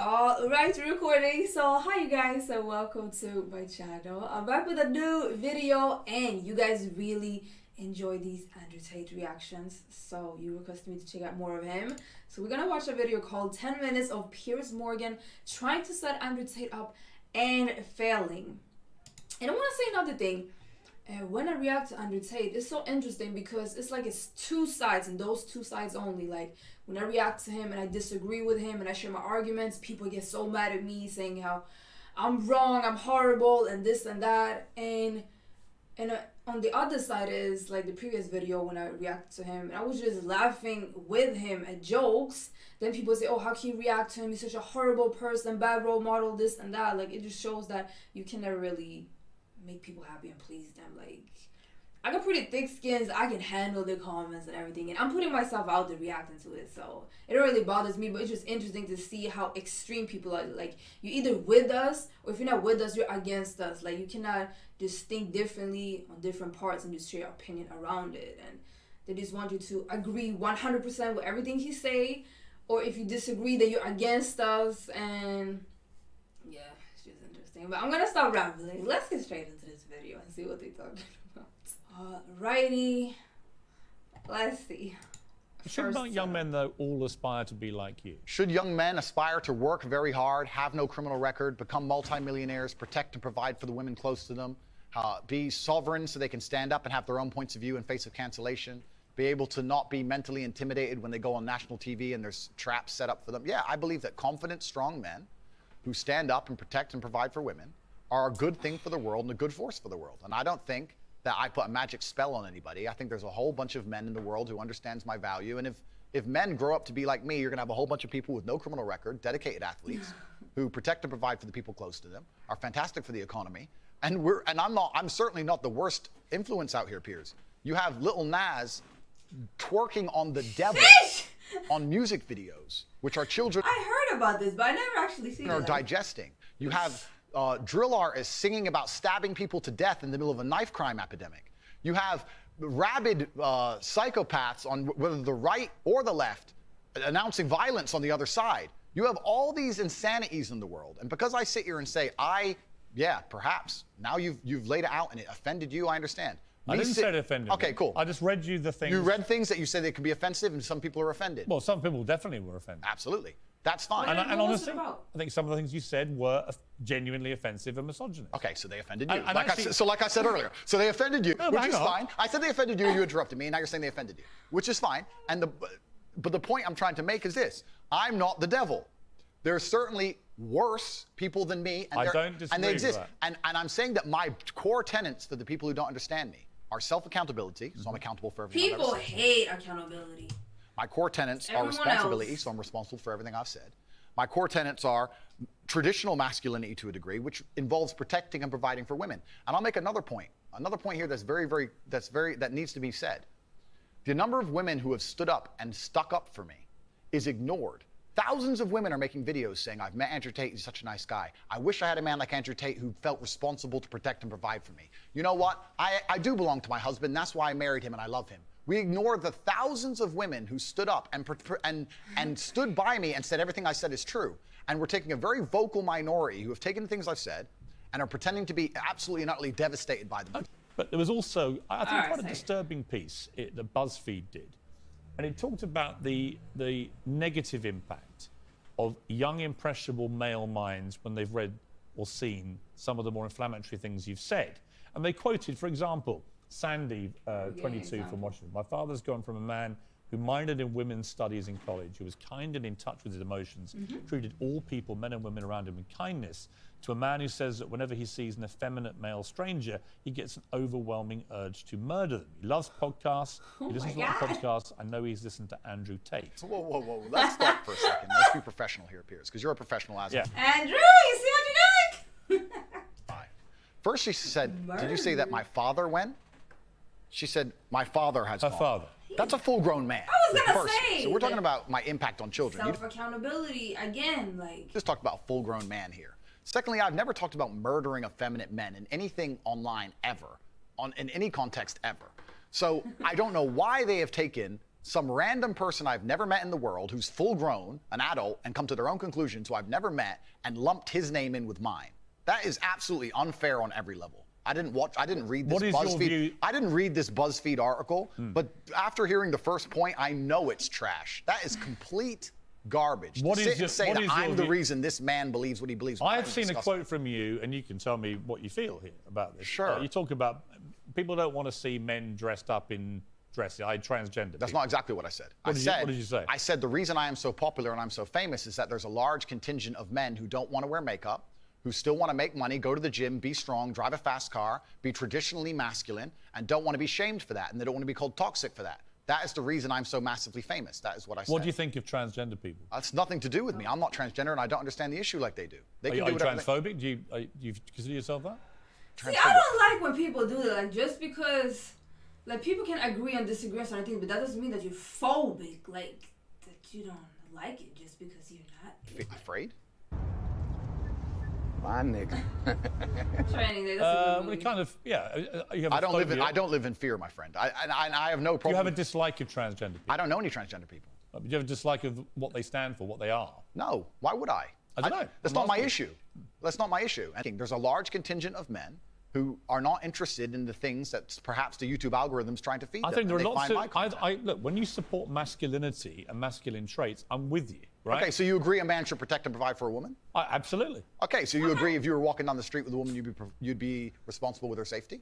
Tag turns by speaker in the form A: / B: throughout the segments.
A: All right, recording. So hi you guys, so welcome to my channel. I'm back with a new video, and you guys really enjoy these Andrew Tate reactions, so you requested me to check out more of him. So we're gonna watch a video called 10 minutes of Piers Morgan trying to set Andrew Tate up and failing. And I want to say another thing. When I react to Andrew Tate, it's so interesting because it's like it's two sides, and those two sides only. Like when I react to him and I disagree with him and I share my arguments, people get so mad at me saying how I'm wrong, I'm horrible, and this and that. And on the other side is like the previous video when I react to him, and I was just laughing with him at jokes. Then people say, oh, how can you react to him? He's such a horrible person, bad role model, this and that. Like it just shows that you can never really make people happy and please them. Like I got pretty thick skins, I can handle the comments and everything, and I'm putting myself out there reacting to it, so it don't really bothers me. But it's just interesting to see how extreme people are. Like you're either with us, or if you're not with us, you're against us. Like you cannot just think differently on different parts and just share your opinion around it. And they just want you to agree 100% with everything he say, or if you disagree then you're against us. And yeah, it's just interesting. But I'm gonna stop rambling. Let's get straight into this video and see what they talking about. Alrighty, let's see.
B: Shouldn't young men, though, all aspire to be like you?
C: Should young men aspire to work very hard, have no criminal record, become multimillionaires, protect and provide for the women close to them, be sovereign so they can stand up and have their own points of view in face of cancellation, be able to not be mentally intimidated when they go on national TV and there's traps set up for them? Yeah, I believe that confident, strong men who stand up and protect and provide for women are a good thing for the world and a good force for the world. And I don't think that I put a magic spell on anybody. I think there's a whole bunch of men in the world who understands my value. And if men grow up to be like me, you're gonna have a whole bunch of people with no criminal record, dedicated athletes who protect and provide for the people close to them, are fantastic for the economy. And I'm certainly not the worst influence out here, Piers. You have Lil Nas twerking on the devil on music videos, which our children
A: I heard about this, but I never actually seen it.
C: Are digesting. You have drill artists singing about stabbing people to death in the middle of a knife crime epidemic. You have rabid psychopaths on whether the right or the left announcing violence on the other side. You have all these insanities in the world. And because I sit here and say, yeah, perhaps, now you've laid it out and it offended you, I understand.
B: I didn't say it offended me.
C: Okay, cool.
B: I just read you the things.
C: You read things that you said they could be offensive, and some people are offended.
B: Well, some people definitely were offended.
C: Absolutely. That's fine.
B: And honestly, I think some of the things you said were genuinely offensive and misogynist.
C: Okay, so they offended you.
B: Like
C: I said earlier, so they offended you,
B: no,
C: which is fine. I said they offended you, you interrupted me, and now you're saying they offended you, which is fine. But the point I'm trying to make is this: I'm not the devil. There are certainly worse people than me, and
B: I don't disagree
C: and they exist.
B: With that.
C: And I'm saying that my core tenets for the people who don't understand me are self-accountability, so I'm accountable for everything I've ever said.
A: People hate accountability.
C: My core tenets are responsibility, so I'm responsible for everything I've said. My core tenets are traditional masculinity to a degree, which involves protecting and providing for women. And I'll make another point here that needs to be said. The number of women who have stood up and stuck up for me is ignored. Thousands of women are making videos saying, I've met Andrew Tate, he's such a nice guy. I wish I had a man like Andrew Tate who felt responsible to protect and provide for me. You know what? I do belong to my husband, that's why I married him and I love him. We ignore the thousands of women who stood up and stood by me and said everything I said is true. And we're taking a very vocal minority who have taken the things I've said and are pretending to be absolutely and utterly devastated by them.
B: But there was also, I think, quite a disturbing piece that BuzzFeed did. And it talked about the negative impact of young, impressionable male minds when they've read or seen some of the more inflammatory things you've said. And they quoted, for example, Sandy, 22 from Washington. My father's gone from a man who minored in women's studies in college, who was kind and in touch with his emotions, treated all people, men and women around him, with kindness, to a man who says that whenever he sees an effeminate male stranger, he gets an overwhelming urge to murder them. He loves podcasts. He listens to a lot of podcasts. I know he's listened to Andrew Tate.
C: Whoa. Let's stop for a second. Let's be professional here, Piers, because you're a professional as well.
A: Andrew, you see what you're doing?
C: Fine. First she said, did you say that my father went? She said, my father has gone.
B: Her father.
C: That's a full-grown man.
A: I was gonna say.
C: So we're talking about my impact on children.
A: Self-accountability, again, like.
C: Just talked about a full-grown man here. Secondly, I've never talked about murdering effeminate men in anything online ever, in any context ever. So I don't know why they have taken some random person I've never met in the world who's full grown, an adult, and come to their own conclusions who I've never met and lumped his name in with mine. That is absolutely unfair on every level. I didn't read this BuzzFeed. I didn't read this BuzzFeed article, but after hearing the first point, I know it's trash. That is complete garbage. I'm the reason this man believes what he believes.
B: I've seen a quote from you, and you can tell me what you feel here about this.
C: Sure.
B: You talk about people don't want to see men dressed up in dresses. Transgender.
C: That's not exactly what I said.
B: What did you say?
C: I said the reason I am so popular and I'm so famous is that there's a large contingent of men who don't want to wear makeup, who still want to make money, go to the gym, be strong, drive a fast car, be traditionally masculine, and don't want to be shamed for that, and they don't want to be called toxic for that. That is the reason I'm so massively famous. That is what I said.
B: What do you think of transgender people?
C: That's nothing to do with me. I'm not transgender, and I don't understand the issue like they do.
B: Are you transphobic? Do you consider yourself that?
A: See, I don't like when people do that. Like, just because, like, people can agree and disagree on certain things, but that doesn't mean that you're phobic. Like, that you don't like it just because you're not.
C: Afraid?
D: My nigga.
A: Training Day. That's a good movie.
B: Kind of, yeah. You have
C: I don't live in fear, my friend. I have no problem.
B: You have a dislike of transgender people?
C: I don't know any transgender people.
B: Do you have a dislike of what they stand for, what they are?
C: No. Why would I?
B: I don't know.
C: That's not my issue. That's not my issue. I think there's a large contingent of men who are not interested in the things that perhaps the YouTube algorithm's trying to feed them.
B: I think there are lots of... Look, when you support masculinity and masculine traits, I'm with you, right?
C: Okay, so you agree a man should protect and provide for a woman?
B: Absolutely.
C: Okay, so you agree if you were walking down the street with a woman, you'd be responsible with her safety?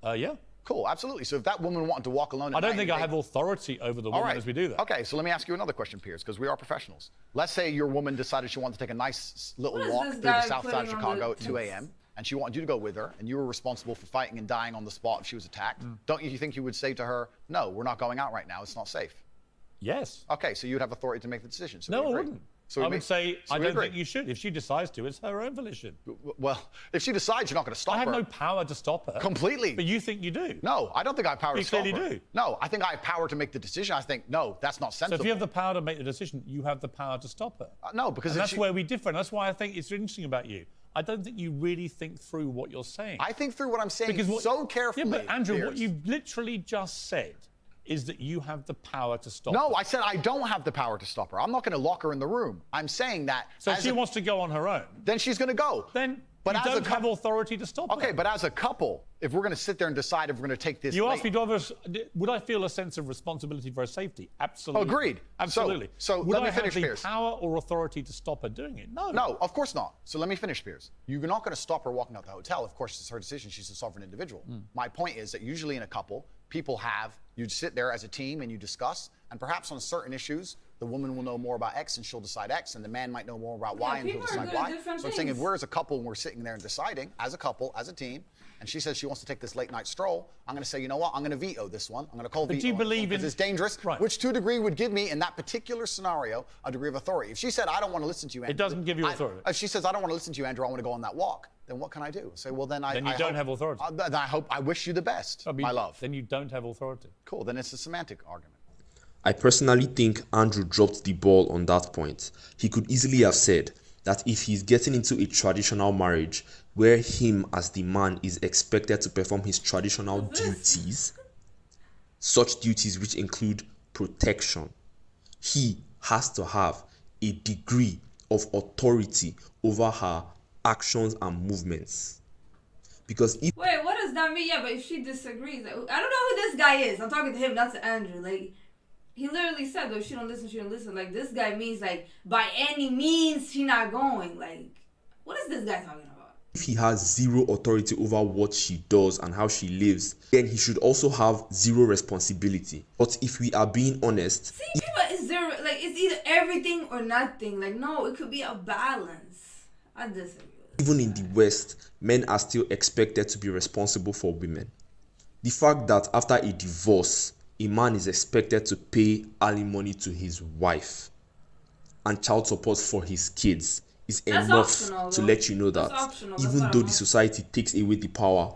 B: Yeah.
C: Cool, absolutely. So if that woman wanted to walk alone at
B: I don't think I have authority over the woman as we do that.
C: Okay, so let me ask you another question, Piers, because we are professionals. Let's say your woman decided she wanted to take a nice little walk through the south side of Chicago at 2 a.m., and she wanted you to go with her, and you were responsible for fighting and dying on the spot if she was attacked. Don't you think you would say to her, no, we're not going out right now, it's not safe?
B: Yes.
C: Okay, so you'd have authority to make the decision. So
B: no, I wouldn't.
C: So
B: I would say, I don't think you should. If she decides to, it's her own volition.
C: Well, if she decides, you're not going to stop her.
B: I have no power to stop her.
C: Completely.
B: But you think you do.
C: No, I don't think I have power to stop her.
B: You clearly do.
C: No, I think I have power to make the decision. I think, no, that's not sensible.
B: So if you have the power to make the decision, you have the power to stop her.
C: No, because
B: that's where we differ. And that's why I think it's interesting about you. I don't think you really think through what you're saying.
C: I think through what I'm saying so carefully.
B: Yeah, but Andrew, what you've literally just said is that you have the power to stop her.
C: No, I said I don't have the power to stop her. I'm not going to lock her in the room. I'm saying that...
B: So if she wants to go on her own...
C: Then she's going to go.
B: Then you don't have authority to stop her.
C: Okay, but as a couple, if we're going to sit there and decide if we're going to take this...
B: You asked me, would I feel a sense of responsibility for her safety? Absolutely.
C: Agreed.
B: Absolutely.
C: So
B: would
C: let me
B: I
C: finish,
B: have the
C: Piers.
B: power or authority to stop her doing it? No.
C: No, of course not. So let me finish, Piers. You're not going to stop her walking out the hotel. Of course, it's her decision. She's a sovereign individual. My point is that usually in a couple, you sit there as a team and you discuss, and perhaps on certain issues, the woman will know more about X and she'll decide X, and the man might know more about Y and he'll decide Y. So I'm saying if we're as a couple and we're sitting there and deciding, as a couple, as a team, and she says she wants to take this late night stroll, I'm going to say, you know what, I'm going to veto this one. I'm going to call veto.
B: Do you believe
C: because it's dangerous, which to a degree would give me, in that particular scenario, a degrre of authority. If she said, I don't want to listen to you, Andrew.
B: It doesn't give you authority.
C: If she says, I don't want to listen to you, Andrew, I want to go on that walk, then what can I do? Say, well, then
B: you don't have authority.
C: Then I wish you the best, my love.
B: Then you don't have authority.
C: Cool, then it's a semantic argument.
E: I personally think Andrew dropped the ball on that point. He could easily have said that if he's getting into a traditional marriage where him as the man is expected to perform his traditional duties, such duties which include protection, he has to have a degree of authority over her actions and movements. Because if...
A: Wait, what does that mean? Yeah, but if she disagrees, I don't know who this guy is. I'm talking to him, not to Andrew. Like, he literally said, if she don't listen, she don't listen. Like, this guy means, like, by any means, she not going. Like, what is this guy talking about?
E: If he has zero authority over what she does and how she lives, then he should also have zero responsibility. But if we are being honest...
A: See, but is there, like, it's either everything or nothing. Like, no, it could be a balance. I disagree.
E: Even in the West, men are still expected to be responsible for women. The fact that after a divorce, a man is expected to pay alimony to his wife and child support for his kids is enough to let you know that even though the society takes away the power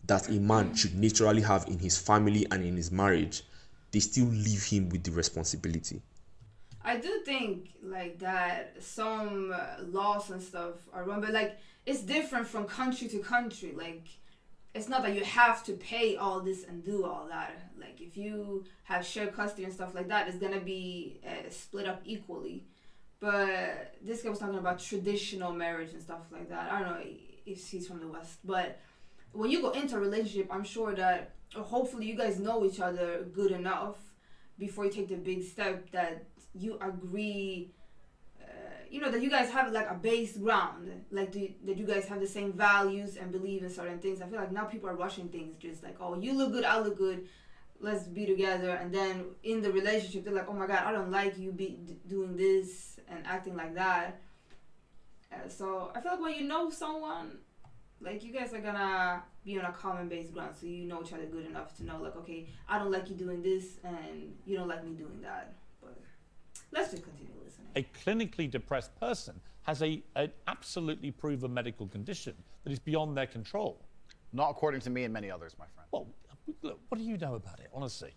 E: that a man should naturally have in his family and in his marriage, they still leave him with the responsibility.
A: I do think like that some laws and stuff are wrong, but like it's different from country to country. Like it's not that you have to pay all this and do all that. Like if you have shared custody and stuff like that, it's gonna be split up equally. But this guy was talking about traditional marriage and stuff like that. I don't know if he's from the West, but when you go into a relationship, I'm sure that, or hopefully you guys know each other good enough before you take the big step that you agree, that you guys have like a base ground, like that you guys have the same values and believe in certain things. I feel like now people are rushing things, just like, oh, you look good, I look good, let's be together. And then in the relationship, they're like, oh my God, I don't like you doing this and acting like that. So I feel like when you know someone, like you guys are gonna be on a common base ground, so you know each other good enough to know, like, okay, I don't like you doing this and you don't like me doing that. But let's just continue listening.
B: A clinically depressed person has an absolutely proven medical condition that is beyond their control.
C: Not according to me and many others, my friend.
B: Well, look, what do you know about it, honestly?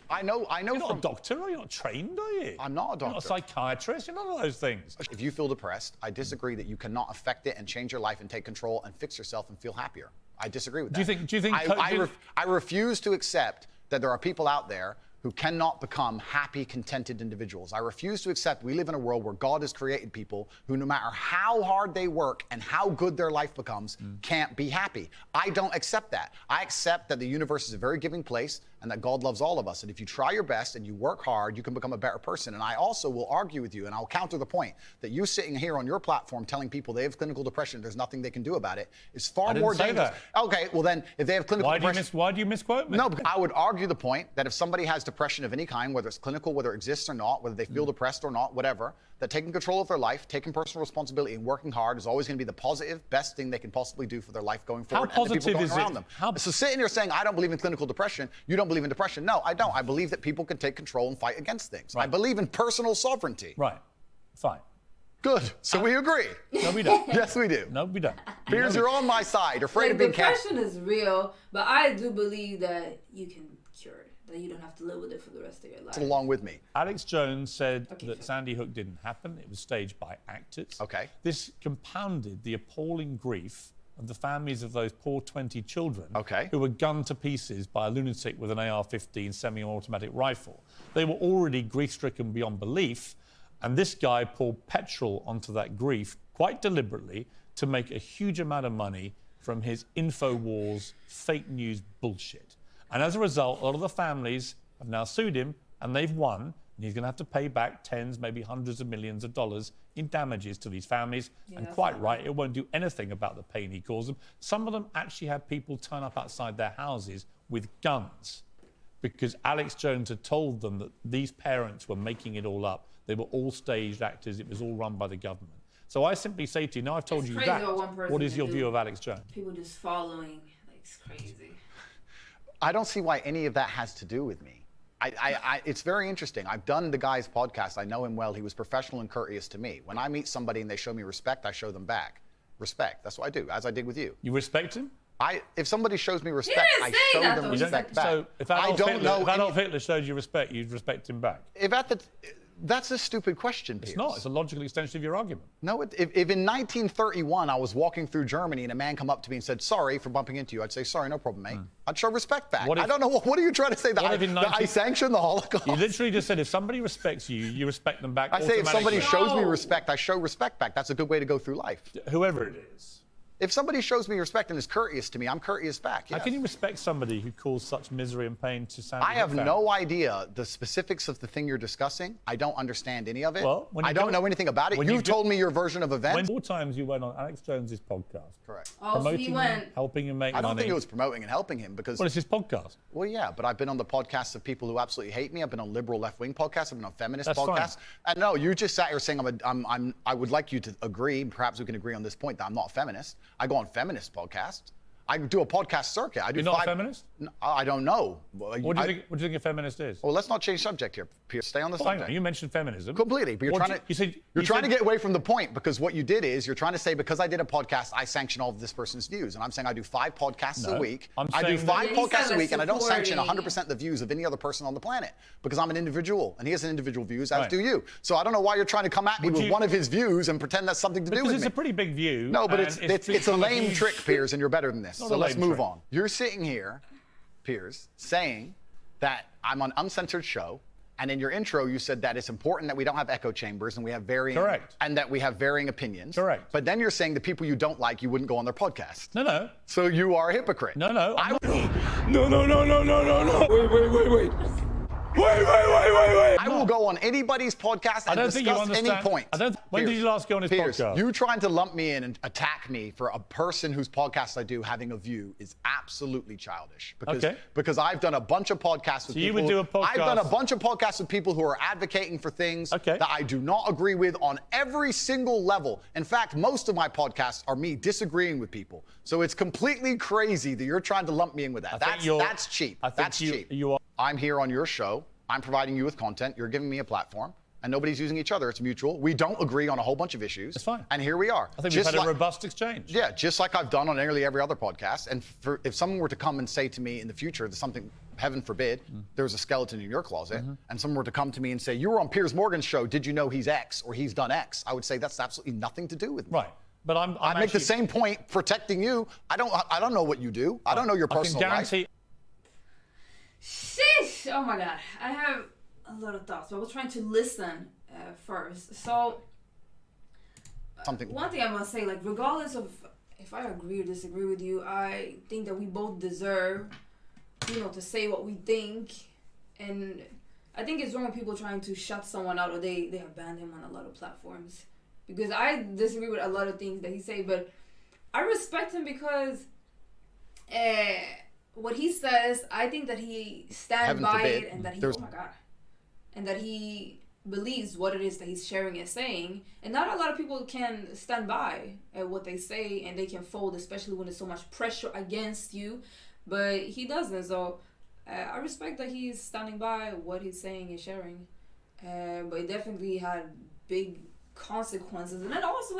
C: I know.
B: You're not a doctor, are you? Not trained, are you?
C: I'm not a doctor.
B: You're not a psychiatrist. You're none of those things.
C: If you feel depressed, I disagree that you cannot affect it and change your life and take control and fix yourself and feel happier. I disagree with that.
B: Do you think?
C: I refuse to accept that there are people out there who cannot become happy, contented individuals. I refuse to accept we live in a world where God has created people who, no matter how hard they work and how good their life becomes, can't be happy. I don't accept that. I accept that the universe is a very giving place and that God loves all of us. And if you try your best and you work hard, you can become a better person. And I also will argue with you, and I'll counter the point, that you sitting here on your platform telling people they have clinical depression, there's nothing they can do about it, is far more dangerous. Okay, well then, if they have clinical depression...
B: Why do you misquote me?
C: No, I would argue the point that if somebody has depression of any kind, whether it's clinical, whether it exists or not, whether they feel depressed or not, whatever, that taking control of their life, taking personal responsibility and working hard is always going to be the positive, best thing they can possibly do for their life going forward.
B: How positive is it?
C: So sitting here saying, I don't believe in clinical depression, you don't believe in depression. No, I don't. I believe that people can take control and fight against things. Right. I believe in personal sovereignty.
B: Right. Fine.
C: Good. So we agree.
B: No, we don't.
C: Yes, we do.
B: No, we don't.
C: Piers, you're on my side. You're afraid of being
A: depression is real, but I do believe that you can cure it. That you don't have to live with it for the rest of your life.
C: It's along with me.
B: Alex Jones said that Sandy Hook didn't happen. It was staged by actors.
C: Okay.
B: This compounded the appalling grief of the families of those poor 20 children who were gunned to pieces by a lunatic with an AR-15 semi-automatic rifle. They were already grief-stricken beyond belief, and this guy poured petrol onto that grief quite deliberately to make a huge amount of money from his InfoWars fake news bullshit. And as a result, a lot of the families have now sued him, and they've won, and he's going to have to pay back tens, maybe hundreds of millions of dollars in damages to these families. Yeah, and quite right, it won't do anything about the pain he caused them. Some of them actually had people turn up outside their houses with guns because Alex Jones had told them that these parents were making it all up. They were all staged actors. It was all run by the government. So I simply say to you, now I've told you that, what is your view of Alex Jones?
A: People just following, like, it's crazy.
C: I don't see why any of that has to do with me. It's very interesting. I've done the guy's podcast. I know him well. He was professional and courteous to me. When I meet somebody and they show me respect, I show them back. Respect. That's what I do, as I did with you.
B: You respect him?
C: If somebody shows me respect, I show them respect back.
B: So if Adolf Hitler showed you respect, you'd respect him back?
C: That's a stupid question, Piers.
B: It's not. It's a logical extension of your argument.
C: No, if in 1931 I was walking through Germany and a man come up to me and said, sorry for bumping into you, I'd say, sorry, no problem, mate. I'd show respect back. I don't know, what are you trying to say? That I sanction the Holocaust?
B: You literally just said if somebody respects you, you respect them back.
C: I say if somebody shows me respect, I show respect back. That's a good way to go through life.
B: Whoever it is.
C: If somebody shows me respect and is courteous to me, I'm courteous back. Yes.
B: How can you respect somebody who caused such misery and pain to Sandy?
C: I have no idea the specifics of the thing you're discussing. I don't understand any of it.
B: Well,
C: I don't know anything about it. You've told me your version of events.
B: 4 times you went on Alex Jones's podcast.
C: Correct.
B: Promoting him, helping him make money.
C: I don't think it was promoting and helping him because...
B: Well, it's his podcast.
C: Well, yeah, but I've been on the podcasts of people who absolutely hate me. I've been on liberal left-wing podcasts. I've been on feminist podcasts. Fine. And no, you just sat here saying I would like you to agree, perhaps we can agree on this point, that I'm not a feminist. I go on feminist podcasts. I do a podcast circuit.
B: You're not a feminist?
C: I don't know.
B: What do you think a feminist is?
C: Well, let's not change subject here. Piers, stay on the
B: Well, hang
C: subject.
B: on, you mentioned feminism.
C: Completely, but you're trying to get away from the point, because what you did is you're trying to say, because I did a podcast, I sanction all of this person's views. And I'm saying I do 5 podcasts a week. I do 5 podcasts a week, and I don't sanction 100% the views of any other person on the planet, because I'm an individual, and he has an individual views, as do you. So I don't know why you're trying to come at me with one of his views and pretend that's something to do with me.
B: Because it's a pretty big view.
C: No, but it's a lame trick, Piers, and you're better than this. So let's move on. You're sitting here, Piers, saying that I'm on Uncensored Show, and in your intro, you said that it's important that we don't have echo chambers and we have varying and that we have varying opinions.
B: Correct.
C: But then you're saying the people you don't like, you wouldn't go on their podcast.
B: No.
C: So you are a hypocrite.
B: No.
D: No. Wait. Wait.
C: I will go on anybody's podcast and discuss any point.
B: When did you last go on his podcast?
C: You trying to lump me in and attack me for a person whose podcast I do having a view is absolutely childish. Because I've done a bunch of podcasts with people.
B: You would do a podcast.
C: I've done a bunch of podcasts with people who are advocating for things that I do not agree with on every single level. In fact, most of my podcasts are me disagreeing with people. So it's completely crazy that you're trying to lump me in with that. That's cheap. That's cheap. I'm here on your show. I'm providing you with content. You're giving me a platform. And nobody's using each other. It's mutual. We don't agree on a whole bunch of issues.
B: That's fine.
C: And here we are.
B: I think we've had a robust exchange.
C: Yeah, just like I've done on nearly every other podcast. And if someone were to come and say to me in the future, there's something, heaven forbid, there's a skeleton in your closet, and someone were to come to me and say, you were on Piers Morgan's show, did you know he's X or he's done X? I would say that's absolutely nothing to do with me.
B: Right. But
C: I make the same point protecting you. I don't know what you do. I don't know your personal life.
A: Sheesh! Oh my God, I have a lot of thoughts, but I was trying to listen first. So, one thing I must say, like, regardless of if I agree or disagree with you, I think that we both deserve, to say what we think. And I think it's wrong when people trying to shut someone out or they have banned him on a lot of platforms. Because I disagree with a lot of things that he say, but I respect him because what he says, I think that he stands by it, and that he and that he believes what it is that he's sharing and saying. And not a lot of people can stand by what they say, and they can fold, especially when there's so much pressure against you. But he doesn't. So I respect that he's standing by what he's saying and sharing. But it definitely had big consequences. And then also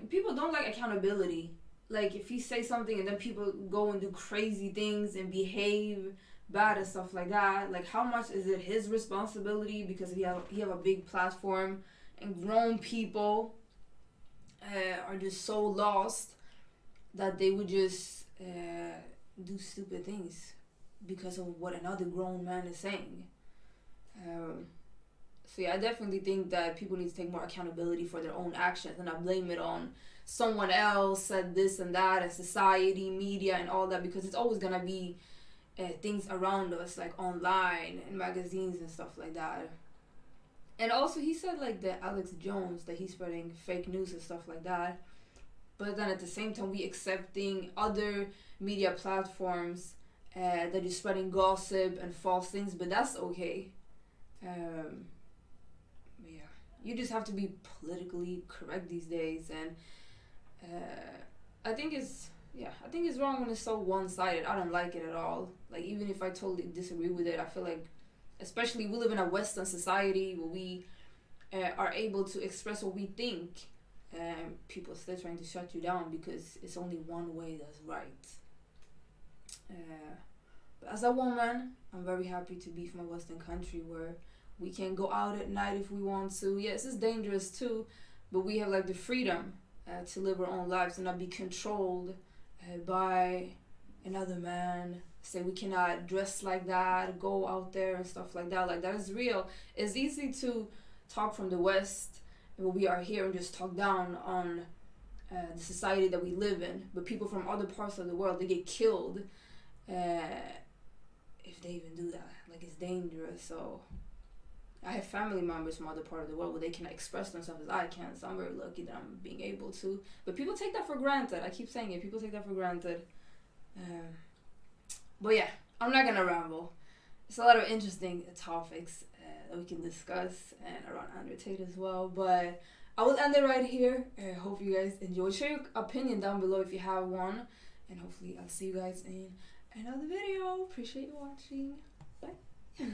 A: people don't like accountability. Like, if you say something and then people go and do crazy things and behave bad and stuff like that, like, how much is it his responsibility? Because he have a big platform, and grown people are just so lost that they would just do stupid things because of what another grown man is saying. So yeah, I definitely think that people need to take more accountability for their own actions and not blame it on someone else said this and that, and society, media, and all that, because it's always gonna be things around us, like online and magazines and stuff like that. And also, he said like that Alex Jones, that he's spreading fake news and stuff like that. But then at the same time, we accepting other media platforms that are spreading gossip and false things, but that's okay. Yeah, you just have to be politically correct these days, and I think it's wrong when it's so one-sided. I don't like it at all. Like, even if I totally disagree with it, I feel like, especially we live in a Western society where we are able to express what we think, and people are still trying to shut you down because it's only one way that's right. But as a woman, I'm very happy to be from a Western country where we can go out at night if we want to. Yes, it's dangerous too, but we have like the freedom to live our own lives and not be controlled by another man. Say we cannot dress like that, go out there and stuff like that. Like, that is real. It's easy to talk from the West when we are here and just talk down on the society that we live in. But people from other parts of the world, they get killed if they even do that. Like, it's dangerous. So I have family members from other part of the world where they cannot express themselves as I can, so I'm very lucky that I'm being able to. But people take that for granted. I keep saying it. People take that for granted. But yeah, I'm not gonna ramble. It's a lot of interesting topics that we can discuss, and around Andrew Tate as well. But I will end it right here. I hope you guys enjoyed. Share your opinion down below if you have one, and hopefully I'll see you guys in another video. Appreciate you watching. Bye.